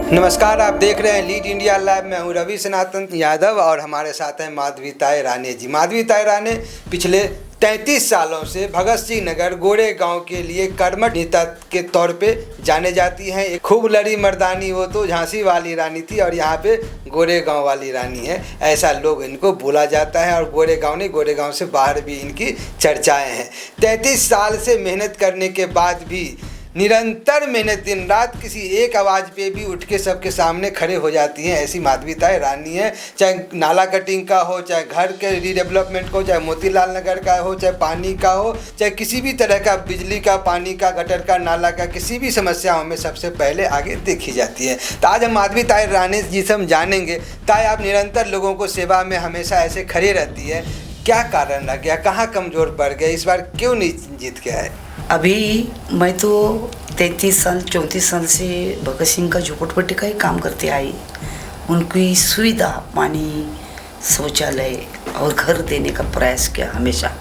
नमस्कार, आप देख रहे हैं लीड इंडिया लाइव। मैं हूं रवि सनातन यादव और हमारे साथ हैं माधवीताई राणे जी। माधवीताई राणे पिछले 33 सालों से भगत सिंह नगर गोरेगांव के लिए कर्मठ नेता के तौर पे जाने जाती हैं। एक खूब लड़ी मर्दानी, वो तो झांसी वाली रानी थी और यहाँ पे गोरेगांव वाली रानी है, ऐसा लोग इनको बोला जाता है। और गोरेगांव नहीं, गोरेगांव से बाहर भी इनकी चर्चाएं हैं। 33 साल से मेहनत करने के बाद भी निरंतर मेहनत, दिन रात किसी एक आवाज़ पे भी उठ के सबके सामने खड़े हो जाती हैं, ऐसी माधवीताई रानी है। चाहे नाला कटिंग का हो, चाहे घर के रीडेवलपमेंट का हो, चाहे मोतीलाल नगर का हो, चाहे पानी का हो, चाहे किसी भी तरह का, बिजली का, पानी का, गटर का, नाला का, किसी भी समस्याओं में सबसे पहले आगे देखी जाती है। तो आज हम माधवीताई रानी जी से हम जानेंगे, ताई आप निरंतर लोगों को सेवा में हमेशा ऐसे खड़ी रहती है, क्या कारण रह गया, कहाँ कमज़ोर पड़ गया, इस बार क्यों नहीं जीत गया है? अभी मैं तो 34 साल से भगत सिंह का झोपड़पट्टी का ही काम करते आई। उनकी सुविधा, पानी, शौचालय और घर देने का प्रयास किया, हमेशा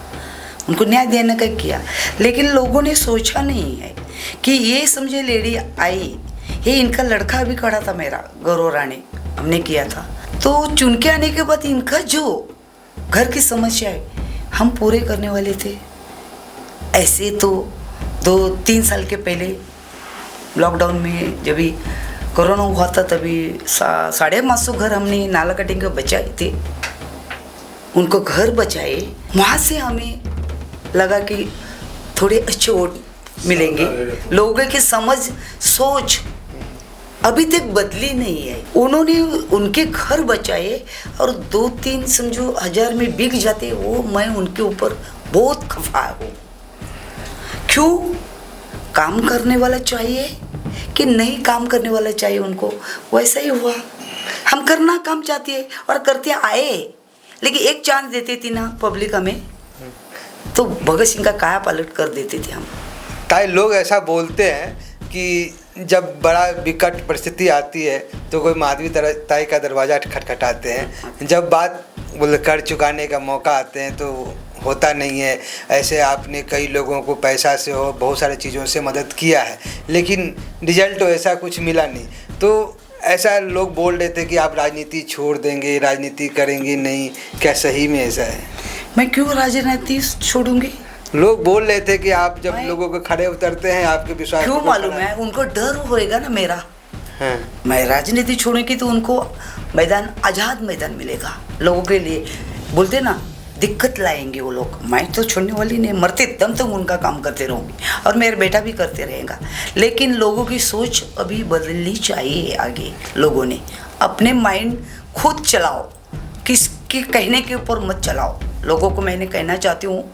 उनको न्याय देने का किया। लेकिन लोगों ने सोचा नहीं है कि ये समझे लेडी आई, ये इनका लड़का भी खड़ा था मेरा, गौरव राणे, हमने किया था। तो चुन के आने के बाद इनका जो घर की समस्या है हम पूरे करने वाले थे। ऐसे तो 2-3 साल के पहले लॉकडाउन में जब भी कोरोना हुआ था, तभी 550 घर हमने नाला कटिंग के बचाए थे। उनको घर बचाए, वहाँ से हमें लगा कि थोड़े अच्छे वोट मिलेंगे। लोगों की समझ, सोच अभी तक बदली नहीं है। उन्होंने उनके घर बचाए और 2-3 समझो हजार में बिक जाते, वो मैं उनके ऊपर बहुत खफा हूँ। क्यों? काम करने वाला चाहिए कि नहीं काम करने वाला चाहिए उनको? वैसा ही हुआ। हम करना काम चाहते हैं और करते आए, लेकिन एक चांस देते थे ना पब्लिक हमें, तो भगत सिंह का काया पलट कर देते थे हम। ताई लोग ऐसा बोलते हैं कि जब बड़ा विकट परिस्थिति आती है तो कोई माधवीताई का दरवाज़ा खटखटाते हैं, जब बात कर चुकाने का मौका आते हैं तो होता नहीं है। ऐसे आपने कई लोगों को पैसा से हो, बहुत सारी चीज़ों से मदद किया है, लेकिन रिजल्ट तो ऐसा कुछ मिला नहीं। तो ऐसा लोग बोल रहे थे कि आप राजनीति छोड़ देंगे, राजनीति करेंगे नहीं, क्या सही में ऐसा है? मैं क्यों राजनीति छोड़ूंगी? लोग बोल रहे थे कि आप जब लोगों को खड़े उतरते हैं, आपके विश्वास क्यों मालूम है, उनको डर होएगा ना मेरा। हाँ। मैं राजनीति छोड़ूंगी तो उनको मैदान, आज़ाद मैदान मिलेगा लोगों के लिए। बोलते ना दिक्कत लाएंगे वो लोग, मैं तो छोड़ने वाली नहीं, मरते दम तक उनका काम करते रहूँगी और मेरा बेटा भी करते रहेगा। लेकिन लोगों की सोच अभी बदलनी चाहिए। आगे लोगों ने अपने माइंड खुद चलाओ, किसके कहने के ऊपर मत चलाओ। लोगों को मैंने कहना चाहती हूँ,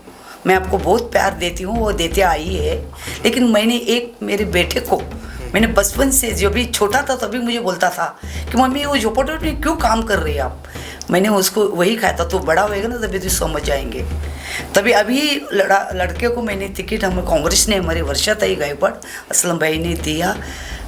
मैं आपको बहुत प्यार देती हूँ, वो देते आई है, लेकिन मैंने एक मेरे बेटे को, मैंने बचपन से, जो भी छोटा था तभी मुझे बोलता था कि मम्मी वो झोपड़पट्टी में क्यों काम कर रही है आप। मैंने उसको वही कहा था, तो बड़ा होएगा ना तभी तो समझ जाएंगे। तभी अभी लड़के को मैंने टिकट, हमें कांग्रेस ने, हमारे वर्षाताई गायकवाड़, असलम भाई ने दिया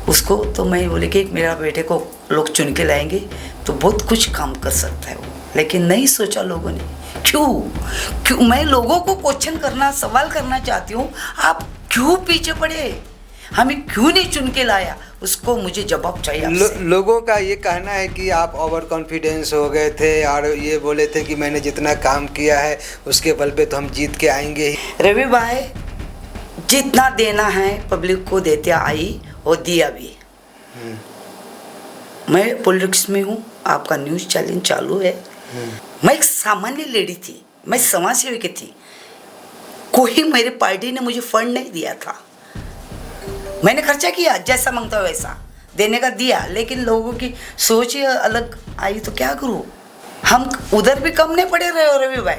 उसको। तो मैं बोले कि मेरा बेटे को लोग चुन के लाएंगे तो बहुत कुछ काम कर सकता है वो। लेकिन नहीं सोचा लोगों ने। क्यों? मैं लोगों को क्वेश्चन करना, सवाल करना चाहती हूँ, आप क्यों पीछे पड़े? हमें क्यों नहीं चुन के लाया? उसको मुझे जवाब चाहिए। लोगों का ये कहना है कि आप ओवर कॉन्फिडेंस हो गए थे और ये बोले थे कि मैंने जितना काम किया है उसके बल पे तो हम जीत के आएंगे ही। रवि भाई, जितना देना है पब्लिक को देते आई और दिया भी। मैं पॉलिटिक्स में हूँ, आपका न्यूज़ चैनल चालू है। मैं एक सामान्य लेडी थी, मैं समाज सेवी थी। कोई मेरी पार्टी ने मुझे फंड नहीं दिया था, मैंने खर्चा किया, जैसा मांगता वैसा देने का दिया। लेकिन लोगों की सोच ही अलग आई तो क्या करूँ? हम उधर भी कम नहीं पड़े रहे हो रवि भाई,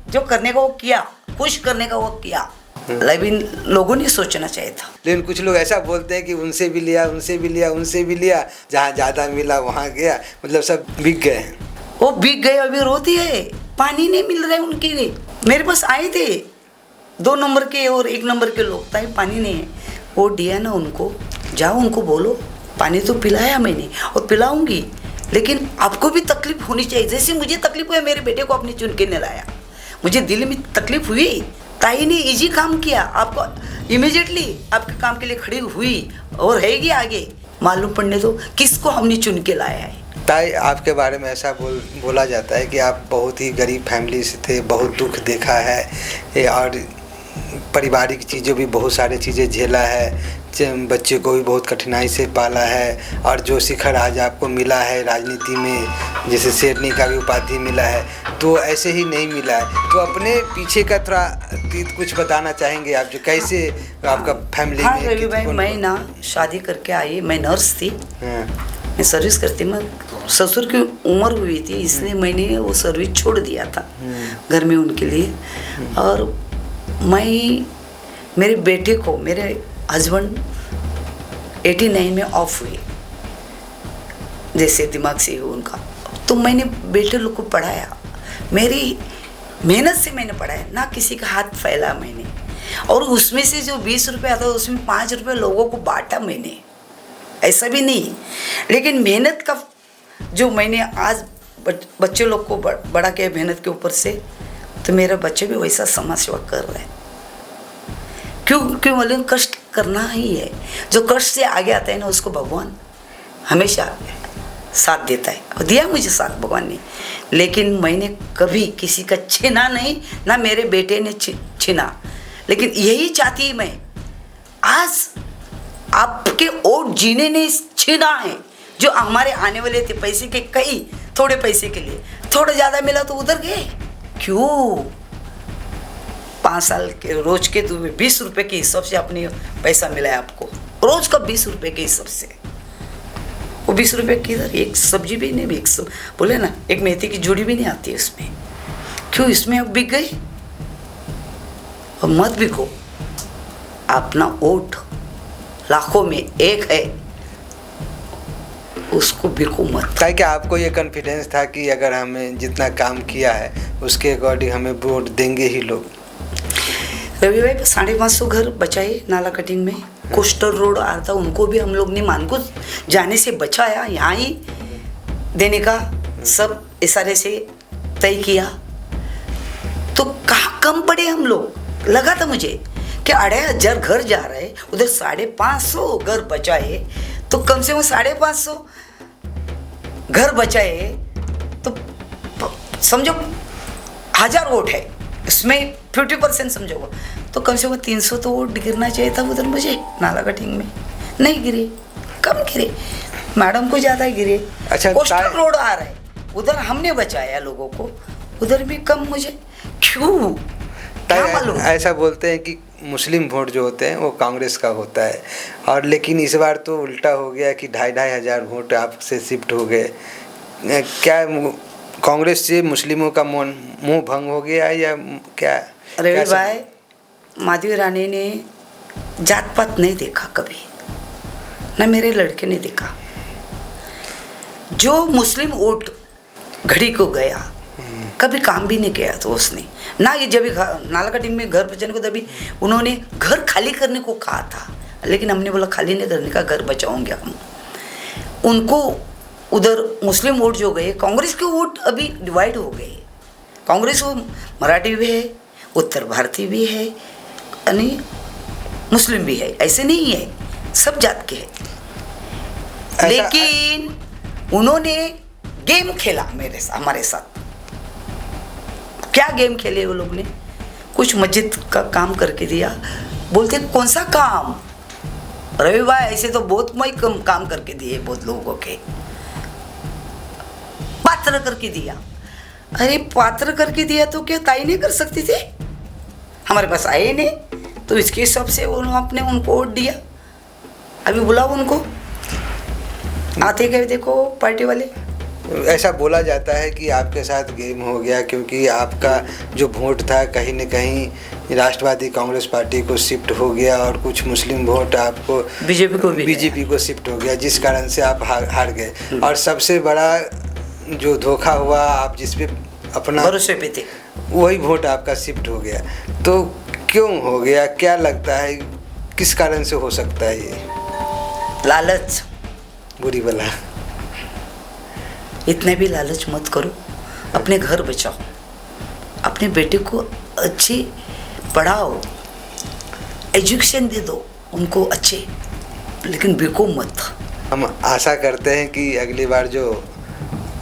जो करने का वो किया, खुश करने का वो किया, लेकिन लोगों ने सोचना चाहिए था। लेकिन कुछ लोग ऐसा बोलते हैं कि उनसे भी लिया, उनसे भी लिया, उनसे भी लिया, जहाँ ज़्यादा मिला वहाँ गया, मतलब सब बिक गए। वो बिक गए, अभी रोती है, पानी नहीं मिल रहा है उनके लिए। मेरे पास आए थे 2 नंबर के और 1 नंबर के लोग, ताई पानी नहीं है, वो दिया ना उनको, जाओ उनको बोलो, पानी तो पिलाया मैंने और पिलाऊंगी, लेकिन आपको भी तकलीफ होनी चाहिए। जैसे मुझे तकलीफ हुई, मेरे बेटे को आपने चुन के नहीं लाया, मुझे दिल में तकलीफ हुई। ताई ने इजी काम किया, आपको इमीडिएटली आपके काम के लिए खड़ी हुई और रहेगी आगे। मालूम पड़ने दो किसको हमने चुन के लाया है। ताई, आपके बारे में ऐसा बोला जाता है कि आप बहुत ही गरीब फैमिली से थे, बहुत दुख देखा है और पारिवारिक चीज़ों भी बहुत सारी चीज़ें झेला है, बच्चे को भी बहुत कठिनाई से पाला है और जो शिखर आज आपको मिला है राजनीति में, जैसे शेरनी का भी उपाधि मिला है, तो ऐसे ही नहीं मिला है। तो अपने पीछे का थोड़ा कुछ बताना चाहेंगे आप, जो कैसे आपका फैमिली हाँ में? रवि भाई, मैं ना शादी करके आई, मैं नर्स थी, मैं सर्विस करती, मैं ससुर की उम्र हुई थी इसलिए मैंने वो सर्विस छोड़ दिया था घर में उनके लिए। और मैं मेरे बेटे को, मेरे हस्बैंड 89 में ऑफ हुए, जैसे दिमाग से हो उनका, तो मैंने बेटे लोग को पढ़ाया, मेरी मेहनत से मैंने पढ़ाया, ना किसी का हाथ फैला मैंने। और उसमें से जो 20 रुपये आता उसमें 5 रुपये लोगों को बांटा मैंने, ऐसा भी नहीं। लेकिन मेहनत का जो मैंने आज बच्चे लोग को बड़ा किया मेहनत के ऊपर से, तो मेरे बच्चे भी वैसा समाज सेवा कर रहे हैं। क्यों बोले, कष्ट करना ही है, जो कष्ट से आगे आता है ना उसको भगवान हमेशा साथ देता है, और दिया मुझे साथ भगवान ने। लेकिन मैंने कभी किसी का छीना नहीं, ना मेरे बेटे ने छीना। लेकिन यही चाहती मैं, आज आपके वोट जीने ने छीना है, जो हमारे आने वाले थे पैसे के, कई थोड़े पैसे के लिए, थोड़ा ज़्यादा मिला तो उधर गए। क्यों 5 साल के रोज के 20 रुपये के हिसाब से अपने पैसा मिला है आपको, रोज का 20 रुपये के हिसाब से। वो 20 रुपये की इधर एक सब्जी भी नहीं, एक बोले ना, एक मेथी की जोड़ी भी नहीं आती है उसमें। क्यों इसमें अब बिक गई? और मत बिको, अपना वोट लाखों में एक है, उसको बिको मत। क्या आपको ये कॉन्फिडेंस था कि अगर हमें जितना काम किया है उसके अकॉर्डिंग हमें वोट देंगे ही लोग? रवि भाई 550 घर बचाए नाला कटिंग में, कोस्टल रोड आ रहा था उनको भी हम लोग ने मानकुस जाने से बचाया, यहाँ ही देने का सब इशारे से तय किया। तो कहाँ कम पड़े हम लोग, लगा था मुझे कि 2,500 घर जा रहे हैं, उधर 550 घर बचाए, तो कम से कम 550 घर बचाए तो समझो 1000 वोट है, इसमें 50% समझो, तो कम से कम 300 तो वोट गिरना चाहिए था उधर मुझे नाला कटिंग में। नहीं गिरे, कम गिरे, मैडम को ज़्यादा गिरे। अच्छा, कोस्टल रोड आ रहा है, उधर हमने बचाया लोगों को, उधर भी कम मुझे। क्यों? क्या मालूम? ऐसा बोलते हैं कि मुस्लिम वोट जो होते हैं वो कांग्रेस का होता है, और लेकिन इस बार तो उल्टा हो गया कि 2,500 वोट आपसे शिफ्ट हो गए। क्या कांग्रेस से मुस्लिमों का मुंह भंग हो गया या क्या? रवि भाई, माधवी रानी ने जात पात नहीं देखा कभी, ना मेरे लड़के ने देखा। जो मुस्लिम वोट घड़ी को गया, कभी काम भी नहीं किया तो उसने ना। ये जब नाला कटिंग में घर बचाने को, तभी उन्होंने घर खाली करने को कहा था, लेकिन हमने बोला खाली नहीं करने का, घर बचाओगे हम। उनको उधर मुस्लिम वोट जो गए, कांग्रेस के वोट अभी डिवाइड हो गए। कांग्रेस वो मराठी भी है, उत्तर भारतीय भी है, यानी मुस्लिम भी है, ऐसे नहीं है, सब जात के है। लेकिन उन्होंने गेम खेला हमारे साथ। क्या गेम खेले वो लोग ने? कुछ मस्जिद का काम करके दिया, बोलते कौन सा काम? रवि भाई ऐसे तो बहुत मैं कम काम करके दिए, बहुत लोगों के पात्र करके दिया। अरे पात्र करके दिया तो क्या ताई नहीं कर सकती थी? हमारे पास आए नहीं, तो इसके हिसाब से आपने उनको वोट दिया। अभी बुलाओ उनको, आते गए देखो पार्टी वाले। ऐसा बोला जाता है कि आपके साथ गेम हो गया, क्योंकि आपका जो वोट था कहीं न कहीं राष्ट्रवादी कांग्रेस पार्टी को शिफ्ट हो गया और कुछ मुस्लिम वोट आपको बीजेपी को शिफ्ट हो गया, जिस कारण से आप हार गए। और सबसे बड़ा जो धोखा हुआ, आप जिस पे अपना भरोसे पे थे, वही वोट आपका शिफ्ट हो गया। तो क्यों हो गया? क्या लगता है किस कारण से हो सकता है ये? लालच, बुरी बला। इतने भी लालच मत करो, अपने घर बचाओ, अपने बेटे को अच्छी पढ़ाओ, एजुकेशन दे दो उनको अच्छे, लेकिन बिको मत। हम आशा करते हैं कि अगली बार जो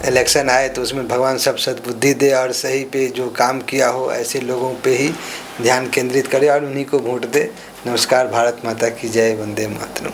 इलेक्शन आए तो उसमें भगवान सब सद्बुद्धि दे और सही पे जो काम किया हो ऐसे लोगों पे ही ध्यान केंद्रित करे और उन्हीं को वोट दे। नमस्कार। भारत माता की जय। वंदे मातरम।